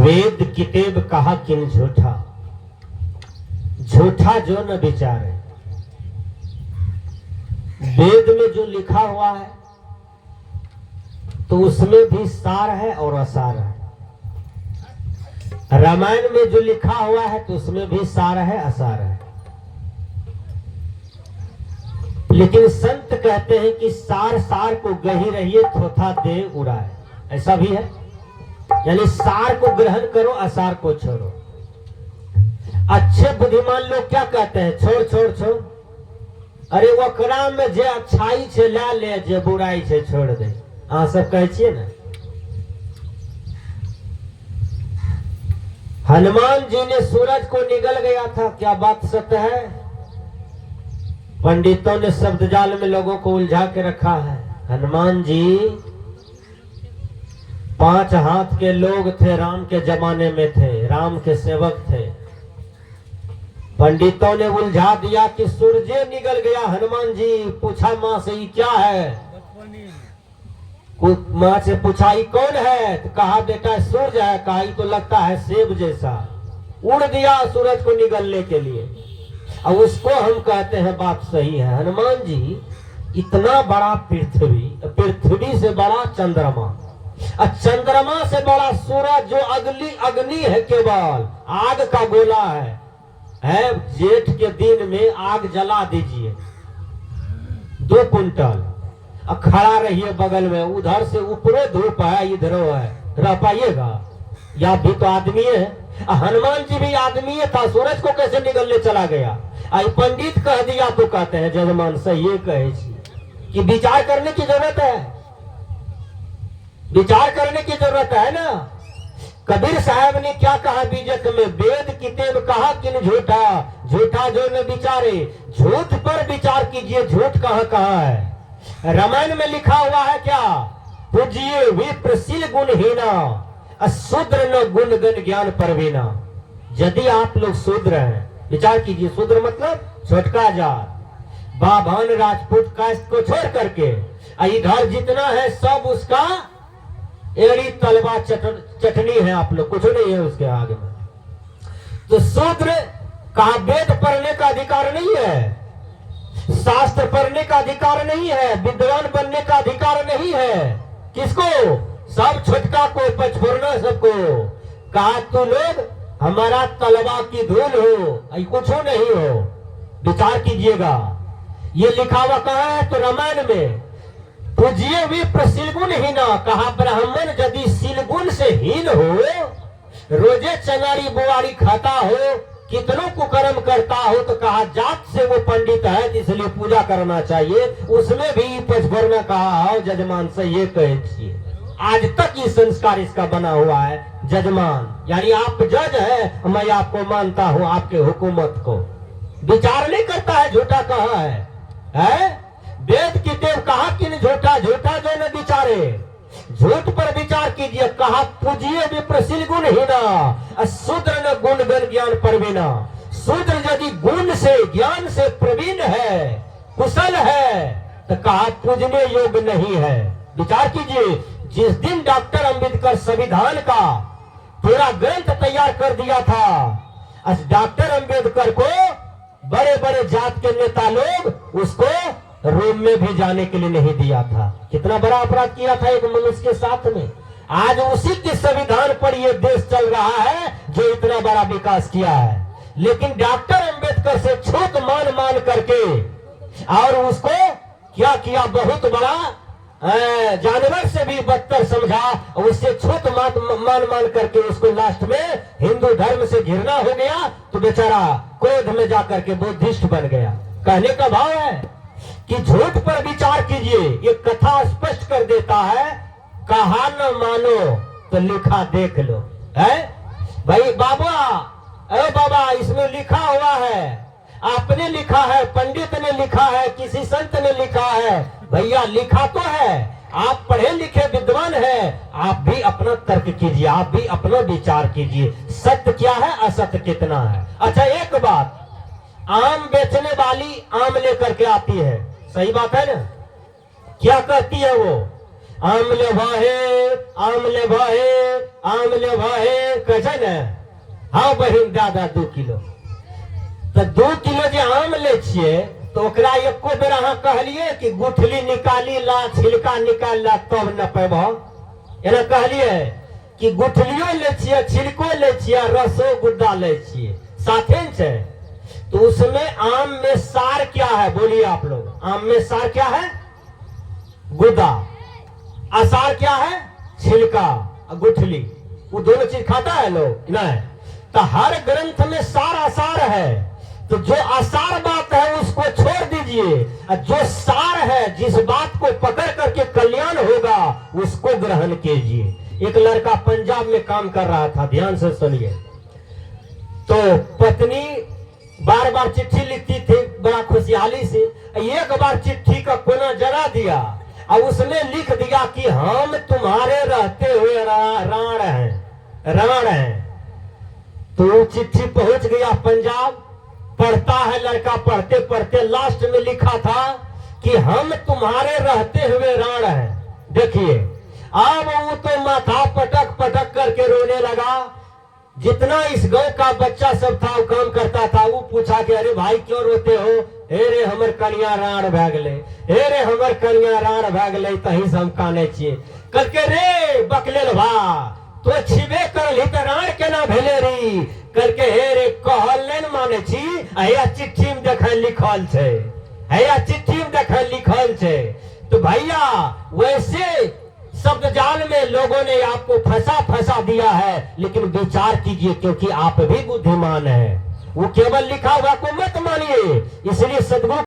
वेद कितेब कहा किन झूठा, झूठा जो न विचारे। वेद में जो लिखा हुआ है तो उसमें भी सार है और असार है। रामायण में जो लिखा हुआ है तो उसमें भी सार है असार है। लेकिन संत कहते हैं कि सार सार को गही रहिए, थोथा दे उड़ाए। ऐसा भी है, यानी सार को ग्रहण करो, असार को छोड़ो। अच्छे बुद्धिमान लोग क्या कहते हैं? छोड़ छोड़ छोड़। अरे वकरा में जे अच्छाई छे ला ले, जे बुराई छे छोड़ दे। हाँ, सब कहे छिए ना। हनुमान जी ने सूरज को निगल गया था, क्या बात सत्य है? पंडितों ने शब्द जाल में लोगों को उलझा के रखा है। हनुमान जी 5 हाथ के लोग थे, राम के जमाने में थे, राम के सेवक थे। पंडितों ने उलझा दिया कि सूरजे निगल गया। हनुमान जी पूछा माँ से, ये क्या है? माँ से पूछा, ये कौन है? तो कहा बेटा सूरज है। कहा ये तो लगता है सेब जैसा। उड़ दिया सूरज को निगलने के लिए। अब उसको हम कहते हैं बात सही है। हनुमान जी इतना बड़ा पृथ्वी, पृथ्वी से बड़ा चंद्रमा, चंद्रमा से बड़ा सूरज, जो अग्नि है, केवल आग का गोला है। जेठ के दिन में आग जला दीजिए 2 कुंटल, खड़ा रहिए बगल में, उधर से ऊपरो धूप है, इधरो है, रह पाइएगा? या भी तो आदमी है। हनुमान जी भी आदमी था, सूरज को कैसे निगलने चला गया? आई पंडित कह दिया तो कहते हैं जजमान सही कहे कि विचार करने की जरूरत है, विचार करने की जरूरत है ना। कबीर साहब ने क्या कहा बीजक में? वेद कितेब कहा किन झूठा, झूठा जो न विचारे। झूठ पर विचार कीजिए, झूठ कहाँ कहाँ है? रामायण में लिखा हुआ है क्या? पूजिए विप्रशील गुणहीना, शूद्र न गुण गण ज्ञान परवीना। यदि आप लोग शूद्र हैं, विचार कीजिए, शूद्र मतलब छोटका जात, बाभन राजपूत कास्ट को छोड़ करके इधर जितना है सब उसका एड़ी तलवा चटनी है। आप लोग कुछ नहीं है उसके आगे में। तो शूद्र कहा वेद पढ़ने का अधिकार नहीं है, शास्त्र पढ़ने का अधिकार नहीं है, विद्वान बनने का अधिकार नहीं है। किसको? सब छोटका को, पचफोरना सबको। कहा तू लोग हमारा तलवा की धूल हो, कुछ नहीं हो। विचार कीजिएगा, ये लिखा हुआ कहाँ है? तो रामायण में। पूजिए विप्र सीलगुण हीना। कहा ब्राह्मण यदि सीलगुण से हीन हो, रोजे चंगारी बुआरी खाता हो, कितनों कुकर्म करता हो, तो कहा जात से वो पंडित है, इसलिए पूजा करना चाहिए। उसमें भी पचफोरना कहा हो जजमान से, ये कहे छिए। आज तक ये संस्कार इसका बना हुआ है। जजमान यानी आप जज है, मैं आपको मानता हूं, आपके हुकूमत को। विचार नहीं करता है, झूठा कहाँ है? वेद कितेब कहा किन झूठा, झूठा जो न विचारे। झूठ पर विचार कीजिए। कहा पूजिए विप्रशील गुण हीना, शूद्र न गुण गण ज्ञान परवीना। शूद्र यदि गुण से ज्ञान से प्रवीण है, कुशल है, तो कहा पूजने योग्य नहीं है। विचार कीजिए, जिस दिन डॉक्टर अंबेडकर संविधान का पूरा ग्रंथ तैयार कर दिया था, डॉक्टर अंबेडकर को बड़े बड़े जात के नेता लोग उसको रूम में भी जाने के लिए नहीं दिया था। कितना बड़ा अपराध किया था एक मनुष्य के साथ में। आज उसी के संविधान पर यह देश चल रहा है जो इतना बड़ा विकास किया है। लेकिन डॉक्टर अंबेडकर से छूत मान मान करके और उसको क्या किया? बहुत बड़ा जानवर से भी बदतर समझा। उससे छूत मान मान करके उसको लास्ट में हिंदू धर्म से घृणा हो गया, तो बेचारा क्रोध में जाकर के बुद्धिस्ट बन गया। कहने का भाव है कि झूठ पर विचार कीजिए। ये कथा स्पष्ट कर देता है, कहा न मानो तो लिखा देख लो। है भाई बाबा, अरे बाबा इसमें लिखा हुआ है, आपने लिखा है, पंडित ने लिखा है, किसी संत ने लिखा है। भैया लिखा तो है, आप पढ़े लिखे विद्वान हैं, आप भी अपना तर्क कीजिए, आप भी अपना विचार कीजिए। सत्य क्या है, असत्य कितना है। अच्छा एक बात, आम बेचने वाली आम लेकर के आती है, सही बात है ना? क्या कहती है वो? आमले भाहे कैसे न। हाँ बहिन दादा 2 किलो। तो 2 किलो जे आम ले छिए तो ओकरा एको बेर अहाँ कहलिए कि गुठली निकाली ला, छिलका निकाल ला, तब न पैब। एना कहलिए कि गुठलियो ले छिए, छिलको ले छिए, रसो गुद्दा ले छिए, साथे न छे। तो उसमें आम में सार क्या है बोलिए आप लोग। आम में सार क्या है? गुद्दा। असार क्या है? छिलका, गुठली। वो दोनों चीज खाता है लोग? नहीं। तो हर ग्रंथ में सार असार है। तो जो असार बात है उसको छोड़ दीजिए, जो सार है, जिस बात को पकड़ करके कल्याण होगा उसको ग्रहण कीजिए। एक लड़का पंजाब में काम कर रहा था, ध्यान से सुनिए। तो पत्नी बार बार चिट्ठी लिखती थी बड़ा खुशहाली से। एक बार चिट्ठी का कोना जला दिया और उसने लिख दिया कि हम तुम्हारे रहते हुए राण हैं। तो चिट्ठी पहुंच गया पंजाब। पढ़ता है लड़का, पढ़ते पढ़ते लास्ट में लिखा था कि हम तुम्हारे रहते हुए राण हैं। देखिए अब वो तो माथा पटक पटक करके रोने लगा। जितना इस गांव का बच्चा सब था वो काम करता था। वो पूछा कि अरे भाई क्यों रोते हो? हे रे हमर कन्या राण भै गेलै, हे रे हमर कन्या राण भै गेलै, तही से हम काने छिए। कहलकै रे बकलेल भा, तो छिबे करली त राण केना भेले री? कहलकै हे रे कहल नहीं माने छी, हैया चिट्ठी में देखे लिखल छै, हैया चिट्ठी में देखे लिखल छै। तो भैया वैसे शब्द जाल में लोगों ने आपको फंसा दिया है, लेकिन विचार कीजिए क्योंकि आप भी बुद्धिमान हैं। वो केवल लिखा हुआ को मत मानिए। इसलिए सदगुरु